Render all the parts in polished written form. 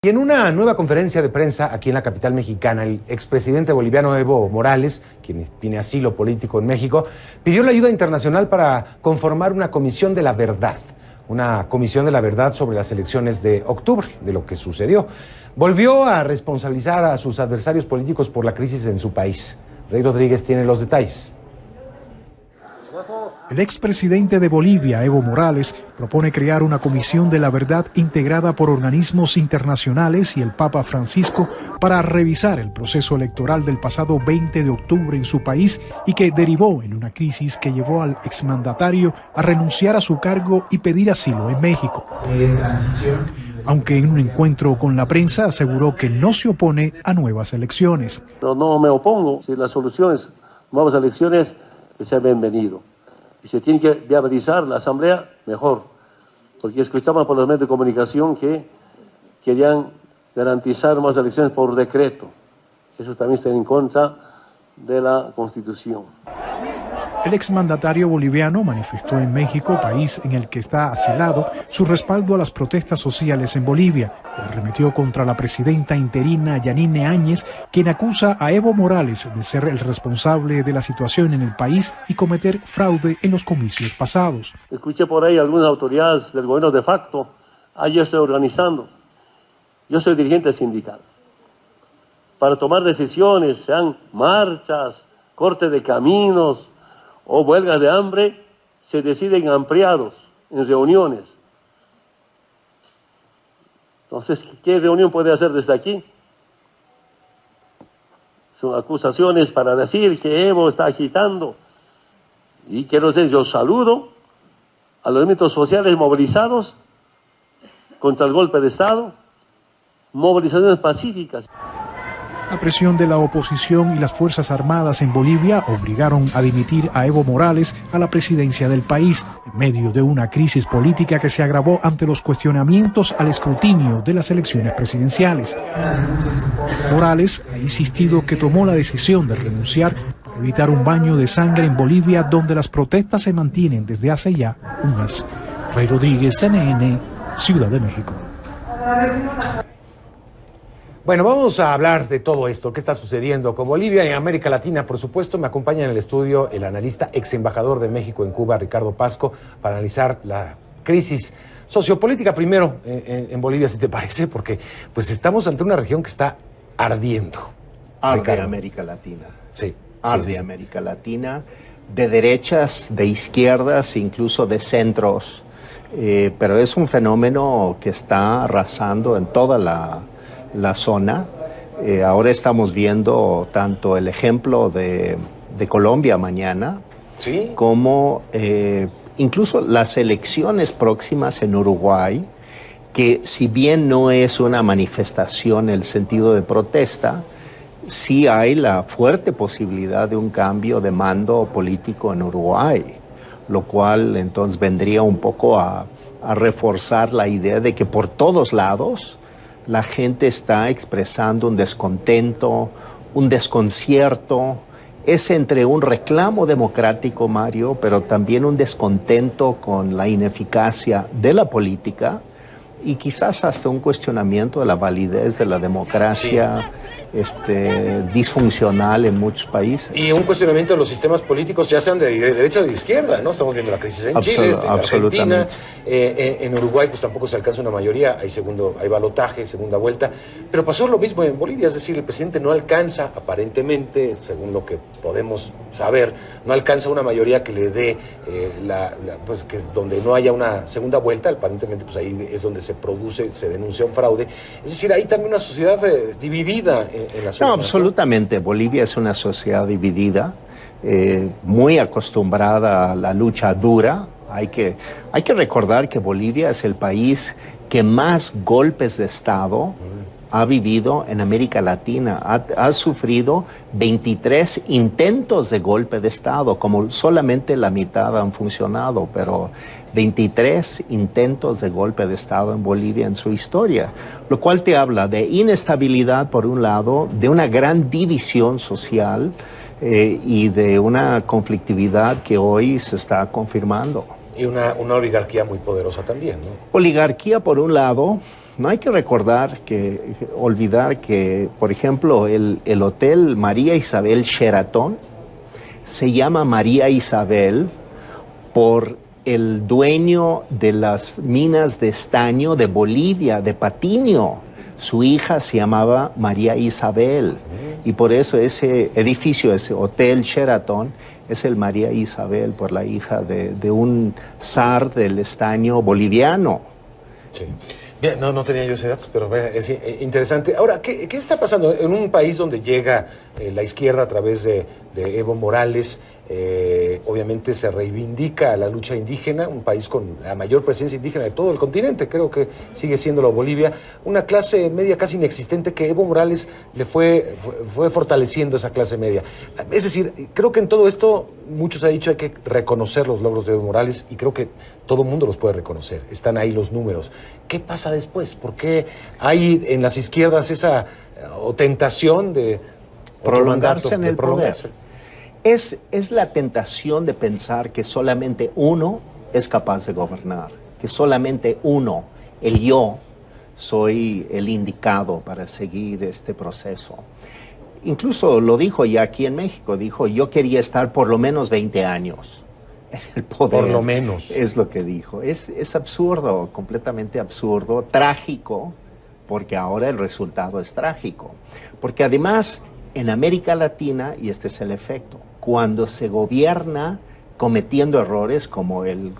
Y en una nueva conferencia de prensa aquí en la capital mexicana, el expresidente boliviano Evo Morales, quien tiene asilo político en México, pidió la ayuda internacional para conformar una comisión de la verdad sobre las elecciones de octubre, de lo que sucedió. Volvió a responsabilizar a sus adversarios políticos por la crisis en su país. Rey Rodríguez tiene los detalles. El expresidente de Bolivia, Evo Morales, propone crear una comisión de la verdad integrada por organismos internacionales y el Papa Francisco para revisar el proceso electoral del pasado 20 de octubre en su país y que derivó en una crisis que llevó al exmandatario a renunciar a su cargo y pedir asilo en México. Aunque en un encuentro con la prensa aseguró que no se opone a nuevas elecciones. No me opongo, si las soluciones, nuevas elecciones, que sea bienvenido. Y se tiene que viabilizar la asamblea, mejor, porque escuchamos por los medios de comunicación que querían garantizar más elecciones por decreto. Eso también está en contra de la Constitución. El exmandatario boliviano manifestó en México, país en el que está asilado, su respaldo a las protestas sociales en Bolivia y arremetió contra la presidenta interina Yanine Áñez, quien acusa a Evo Morales de ser el responsable de la situación en el país y cometer fraude en los comicios pasados. Escuché por ahí algunas autoridades del gobierno de facto, yo estoy organizando, yo soy dirigente sindical, para tomar decisiones, sean marchas, corte de caminos, o huelgas de hambre, se deciden ampliados en reuniones. Entonces, ¿qué reunión puede hacer desde aquí? Son acusaciones para decir que Evo está agitando. Y quiero decir, yo saludo a los elementos sociales movilizados contra el golpe de Estado, movilizaciones pacíficas. La presión de la oposición y las Fuerzas Armadas en Bolivia obligaron a dimitir a Evo Morales a la presidencia del país, en medio de una crisis política que se agravó ante los cuestionamientos al escrutinio de las elecciones presidenciales. Morales ha insistido que tomó la decisión de renunciar para evitar un baño de sangre en Bolivia, donde las protestas se mantienen desde hace ya un mes. Rey Rodríguez, CNN, Ciudad de México. Bueno, vamos a hablar de todo esto, qué está sucediendo con Bolivia y en América Latina. Por supuesto, me acompaña en el estudio el analista, ex embajador de México en Cuba, Ricardo Pasco, para analizar la crisis sociopolítica primero en Bolivia, si te parece, porque pues estamos ante una región que está ardiendo. Arde Ricardo. América Latina. Sí. Arde América Latina, de derechas, de izquierdas, incluso de centros. Pero es un fenómeno que está arrasando en toda la zona. Ahora estamos viendo tanto el ejemplo de Colombia mañana, ¿sí?, como incluso las elecciones próximas en Uruguay, que si bien no es una manifestación en el sentido de protesta, sí hay la fuerte posibilidad de un cambio de mando político en Uruguay, lo cual entonces vendría un poco a reforzar la idea de que por todos lados la gente está expresando un descontento, un desconcierto. Es entre un reclamo democrático, Mario, pero también un descontento con la ineficacia de la política y quizás hasta un cuestionamiento de la validez de la democracia disfuncional en muchos países. Y un cuestionamiento de los sistemas políticos, ya sean de derecha o de izquierda, ¿no? Estamos viendo la crisis en Chile, en Argentina, en Uruguay pues tampoco se alcanza una mayoría, hay balotaje, segunda vuelta, pero pasó lo mismo en Bolivia, es decir, el presidente no alcanza, aparentemente, según lo que podemos saber, no alcanza una mayoría que le dé, pues que donde no haya una segunda vuelta, aparentemente pues ahí es donde se denuncia un fraude, es decir, hay también una sociedad dividida en la zona. No, absolutamente. Bolivia es una sociedad dividida, muy acostumbrada a la lucha dura. Hay que recordar que Bolivia es el país que más golpes de Estado ha vivido en América Latina. Ha sufrido 23 intentos de golpe de Estado, como solamente la mitad han funcionado, pero 23 intentos de golpe de Estado en Bolivia en su historia, lo cual te habla de inestabilidad por un lado, de una gran división social y de una conflictividad que hoy se está confirmando. Y una oligarquía muy poderosa también, ¿no? Oligarquía por un lado, no hay que olvidar que, por ejemplo, el hotel María Isabel Sheraton se llama María Isabel por el dueño de las minas de estaño de Bolivia, de Patiño. Su hija se llamaba María Isabel y por eso ese edificio, ese hotel Sheraton, es el María Isabel por la hija de un zar del estaño boliviano. Sí. Bien, no tenía yo ese dato, pero es interesante. Ahora, ¿qué está pasando en un país donde llega la izquierda a través de Evo Morales? Obviamente se reivindica la lucha indígena, un país con la mayor presencia indígena de todo el continente, creo que sigue siéndolo Bolivia, una clase media casi inexistente que Evo Morales le fue fortaleciendo esa clase media. Es decir, creo que en todo esto, muchos han dicho hay que reconocer los logros de Evo Morales y creo que todo el mundo los puede reconocer, están ahí los números. ¿Qué pasa después? ¿Por qué hay en las izquierdas esa tentación de prolongarse en el poder? Es la tentación de pensar que solamente uno es capaz de gobernar, que solamente uno, el yo, soy el indicado para seguir este proceso. Incluso lo dijo ya aquí en México, dijo, yo quería estar por lo menos 20 años en el poder. Por lo menos. Es lo que dijo. Es absurdo, completamente absurdo, trágico, porque ahora el resultado es trágico. Porque además, en América Latina, y este es el efecto, cuando se gobierna cometiendo errores como el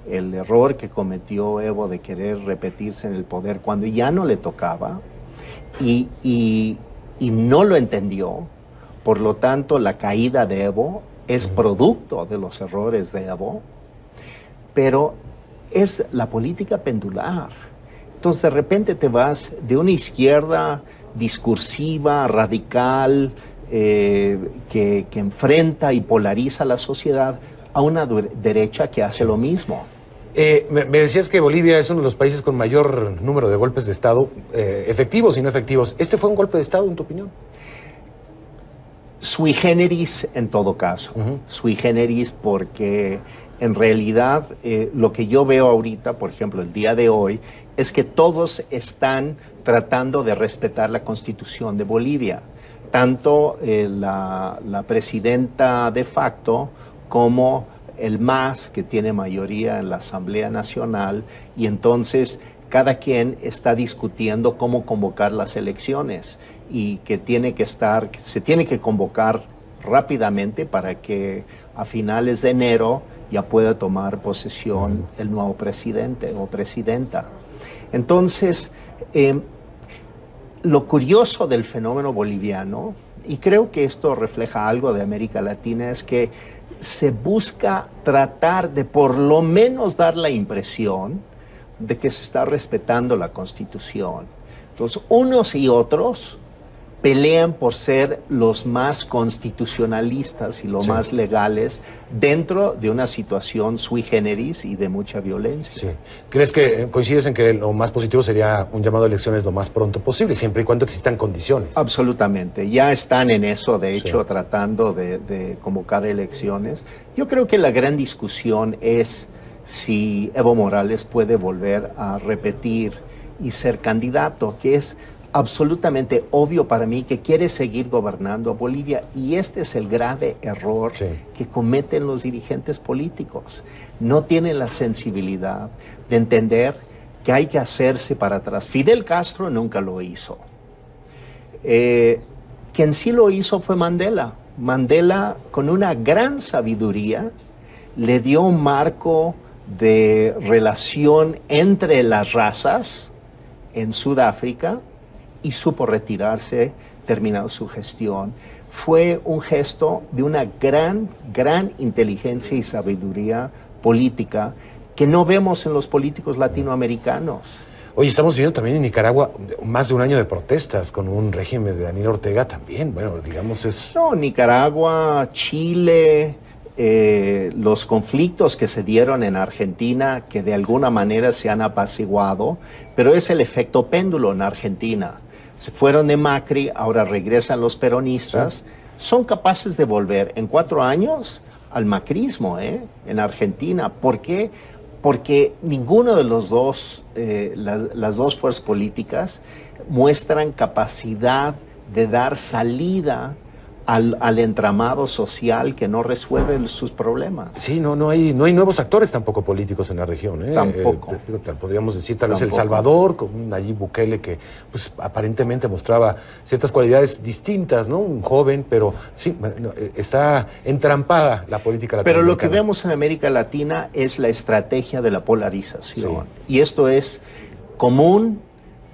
error que cometió Evo de querer repetirse en el poder cuando ya no le tocaba y no lo entendió, por lo tanto la caída de Evo es producto de los errores de Evo, pero es la política pendular. Entonces de repente te vas de una izquierda discursiva, radical, que enfrenta y polariza a la sociedad, a una derecha que hace lo mismo. Me decías que Bolivia es uno de los países con mayor número de golpes de Estado, efectivos y no efectivos. ¿Este fue un golpe de Estado, en tu opinión? Sui generis en todo caso. Sui generis porque en realidad lo que yo veo ahorita, por ejemplo, el día de hoy, es que todos están tratando de respetar la Constitución de Bolivia. Tanto la presidenta de facto como el MAS, que tiene mayoría en la Asamblea Nacional, y entonces cada quien está discutiendo cómo convocar las elecciones y que se tiene que convocar rápidamente para que a finales de enero ya pueda tomar posesión el nuevo presidente o presidenta. Entonces, lo curioso del fenómeno boliviano, y creo que esto refleja algo de América Latina, es que se busca tratar de por lo menos dar la impresión de que se está respetando la Constitución. Entonces, unos y otros pelean por ser los más constitucionalistas y los más legales dentro de una situación sui generis y de mucha violencia. Sí. ¿Crees que coincides en que lo más positivo sería un llamado a elecciones lo más pronto posible, siempre y cuando existan condiciones? Absolutamente. Ya están en eso, de hecho, tratando de convocar elecciones. Yo creo que la gran discusión es si Evo Morales puede volver a repetir y ser candidato, que es absolutamente obvio para mí que quiere seguir gobernando a Bolivia, y este es el grave error que cometen los dirigentes políticos. No tienen la sensibilidad de entender que hay que hacerse para atrás. Fidel Castro nunca lo hizo. Quien sí lo hizo fue Mandela. Mandela, con una gran sabiduría, le dio un marco de relación entre las razas en Sudáfrica y supo retirarse terminado su gestión. Fue un gesto de una gran inteligencia y sabiduría política que no vemos en los políticos latinoamericanos. Oye, estamos viendo también en Nicaragua más de un año de protestas con un régimen de Daniel Ortega también, bueno, digamos es... No, Nicaragua, Chile, los conflictos que se dieron en Argentina, que de alguna manera se han apaciguado, pero es el efecto péndulo en Argentina. Se fueron de Macri, ahora regresan los peronistas, son capaces de volver en 4 años al macrismo en Argentina. ¿Por qué? porque ninguno de los dos, las dos fuerzas políticas muestran capacidad de dar salida al entramado social que no resuelve sus problemas. Sí, no hay nuevos actores tampoco políticos en la región. Tampoco. Podríamos decir tal vez El Salvador, con un Nayib Bukele que pues, aparentemente mostraba ciertas cualidades distintas, ¿no? Un joven, pero sí, está entrampada la política latinoamericana. Pero lo que vemos en América Latina es la estrategia de la polarización. Sí. Y esto es común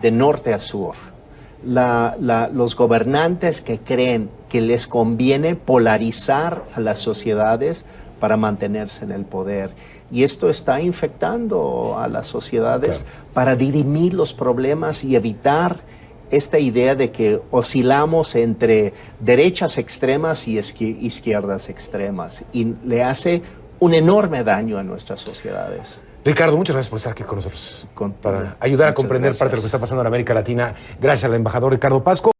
de norte a sur. Los gobernantes que creen que les conviene polarizar a las sociedades para mantenerse en el poder. Y esto está infectando a las sociedades para dirimir los problemas y evitar esta idea de que oscilamos entre derechas extremas y izquierdas extremas. Y le hace un enorme daño a nuestras sociedades. Ricardo, muchas gracias por estar aquí con nosotros, para ayudar a comprender parte de lo que está pasando en América Latina. Gracias al embajador Ricardo Pasco.